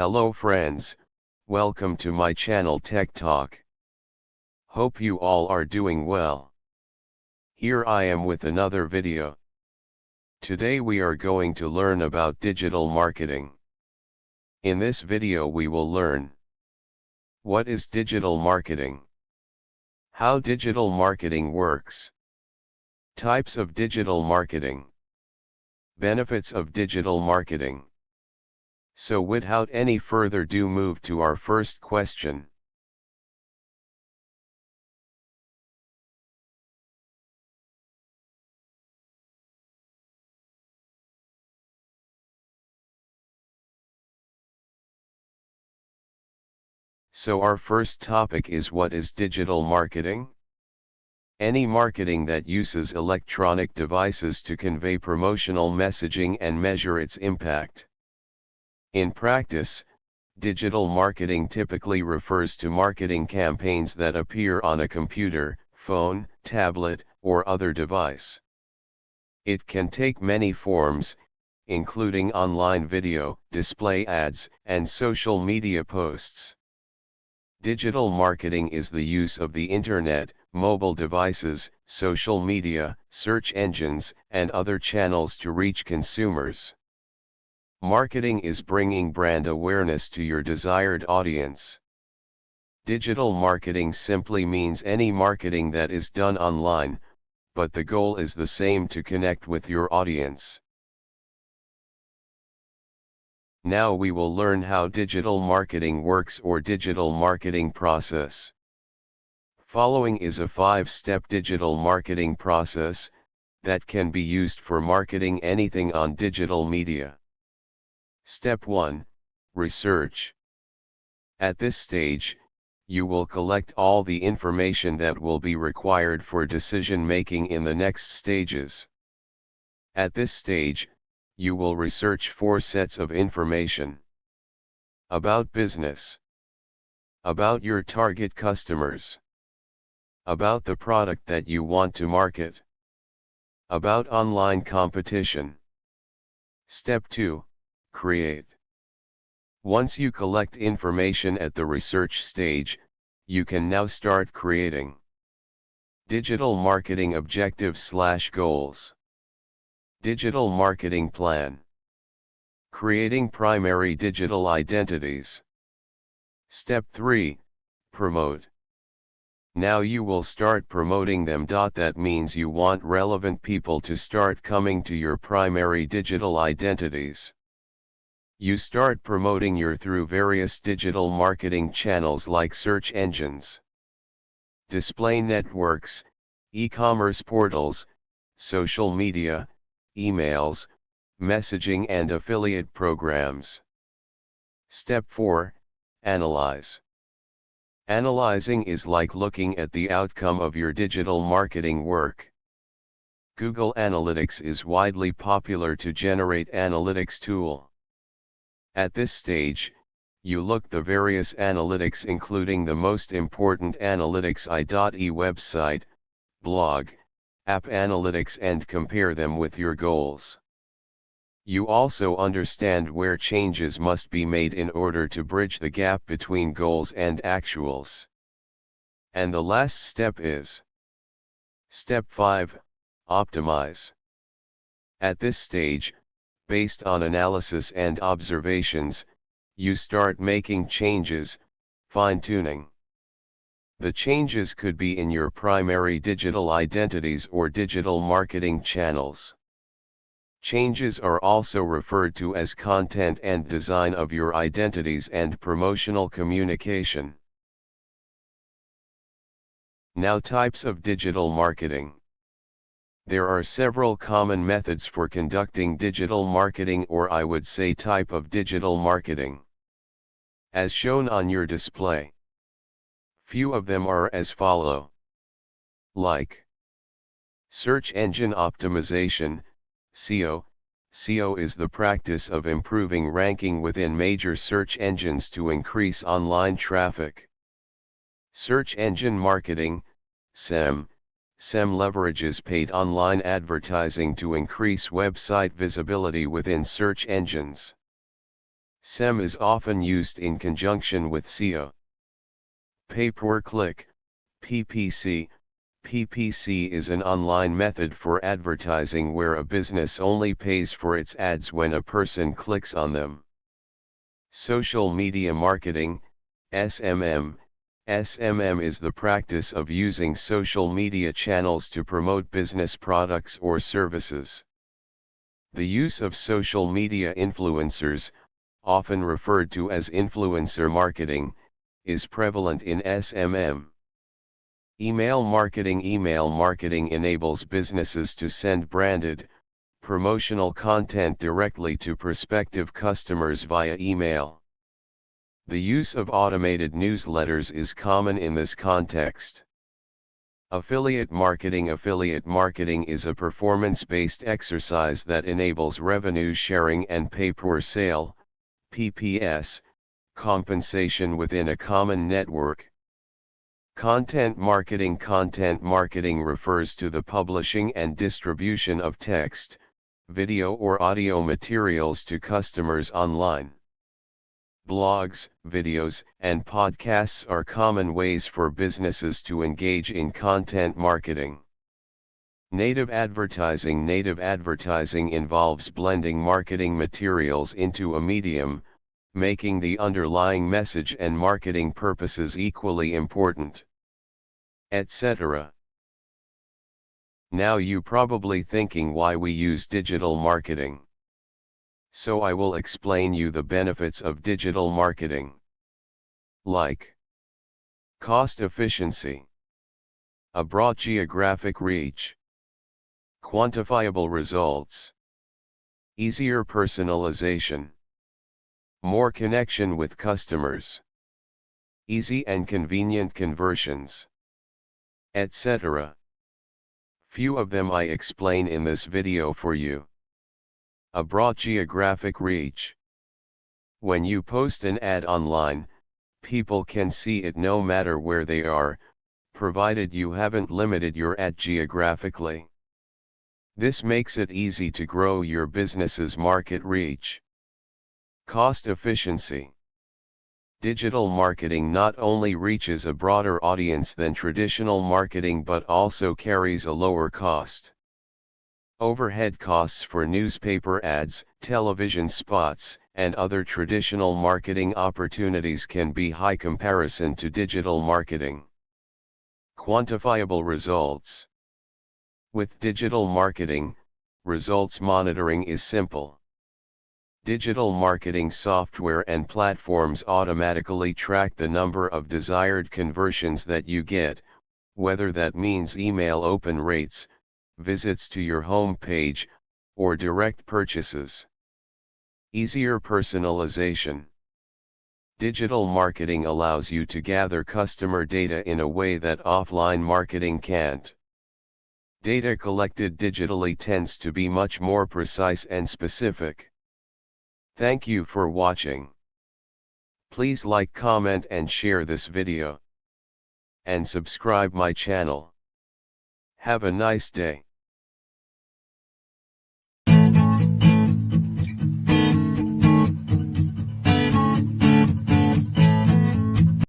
Hello friends, welcome to my channel Tech Talk. Hope you all are doing well. Here I am with another video. Today we are going to learn about digital marketing. In this video we will learn: what is digital marketing? How digital marketing works? Types of digital marketing. Benefits of digital marketing. So without any further ado, move to our first question. So our first topic is: what is digital marketing? Any marketing that uses electronic devices to convey promotional messaging and measure its impact. In practice, digital marketing typically refers to marketing campaigns that appear on a computer, phone, tablet, or other device. It can take many forms, including online video, display ads, and social media posts. Digital marketing is the use of the internet, mobile devices, social media, search engines, and other channels to reach consumers. Marketing is bringing brand awareness to your desired audience. Digital marketing simply means any marketing that is done online, but the goal is the same: to connect with your audience. Now we will learn how digital marketing works, or digital marketing process. Following is a 5-step digital marketing process that can be used for marketing anything on digital media. Step 1: Research. At this stage, you will collect all the information that will be required for decision making in the next stages. At this stage, you will research 4 sets of information: about business, about your target customers, about the product that you want to market, about online competition. Step 2: Create. Once you collect information at the research stage, you can now start creating. Digital marketing objectives/goals. Digital marketing plan. Creating primary digital identities. Step 3: Promote. Now you will start promoting them. That means you want relevant people to start coming to your primary digital identities. You start promoting through various digital marketing channels like search engines, display networks, e-commerce portals, social media, emails, messaging, and affiliate programs. Step 4: Analyze. Analyzing is like looking at the outcome of your digital marketing work. Google Analytics is widely popular to generate analytics tool. At this stage, you look the various analytics, including the most important analytics i.e. website, blog, app analytics, and compare them with your goals. You also understand where changes must be made in order to bridge the gap between goals and actuals. And the last step is Step 5: Optimize. At this stage, based on analysis and observations, you start making changes, fine-tuning. The changes could be in your primary digital identities or digital marketing channels. Changes are also referred to as content and design of your identities and promotional communication. Now, types of digital marketing. There are several common methods for conducting digital marketing, or I would say type of digital marketing, as shown on your display. Few of them are as follow. Like search engine optimization, SEO. SEO is the practice of improving ranking within major search engines to increase online traffic. Search engine marketing, SEM. SEM leverages paid online advertising to increase website visibility within search engines. SEM is often used in conjunction with SEO. Pay-per-click, PPC. PPC is an online method for advertising where a business only pays for its ads when a person clicks on them. Social media marketing, SMM. SMM is the practice of using social media channels to promote business products or services. The use of social media influencers, often referred to as influencer marketing, is prevalent in SMM. Email marketing. Email marketing enables businesses to send branded, promotional content directly to prospective customers via email. The use of automated newsletters is common in this context. Affiliate marketing. Affiliate marketing is a performance-based exercise that enables revenue sharing and pay-per-sale, PPS, compensation within a common network. Content marketing. Content marketing refers to the publishing and distribution of text, video or audio materials to customers online. Blogs, videos, and podcasts are common ways for businesses to engage in content marketing. Native advertising. Native advertising involves blending marketing materials into a medium, making the underlying message and marketing purposes equally important, etc. Now you probably thinking why we use digital marketing. So I will explain you the benefits of digital marketing. Like cost efficiency, a broad geographic reach, quantifiable results, easier personalization, more connection with customers, easy and convenient conversions, etc. Few of them I explain in this video for you. A broad geographic reach. When you post an ad online, people can see it no matter where they are, provided you haven't limited your ad geographically. This makes it easy to grow your business's market reach. Cost efficiency. Digital marketing not only reaches a broader audience than traditional marketing but also carries a lower cost. Overhead costs for newspaper ads, television spots, and other traditional marketing opportunities can be high comparison to digital marketing. Quantifiable results. With digital marketing, results monitoring is simple. Digital marketing software and platforms automatically track the number of desired conversions that you get, whether that means email open rates, visits to your home page, or direct purchases. Easier personalization. Digital marketing allows you to gather customer data in a way that offline marketing can't. Data collected digitally tends to be much more precise and specific. Thank you for watching. Please like, comment and share this video. And subscribe my channel. Have a nice day.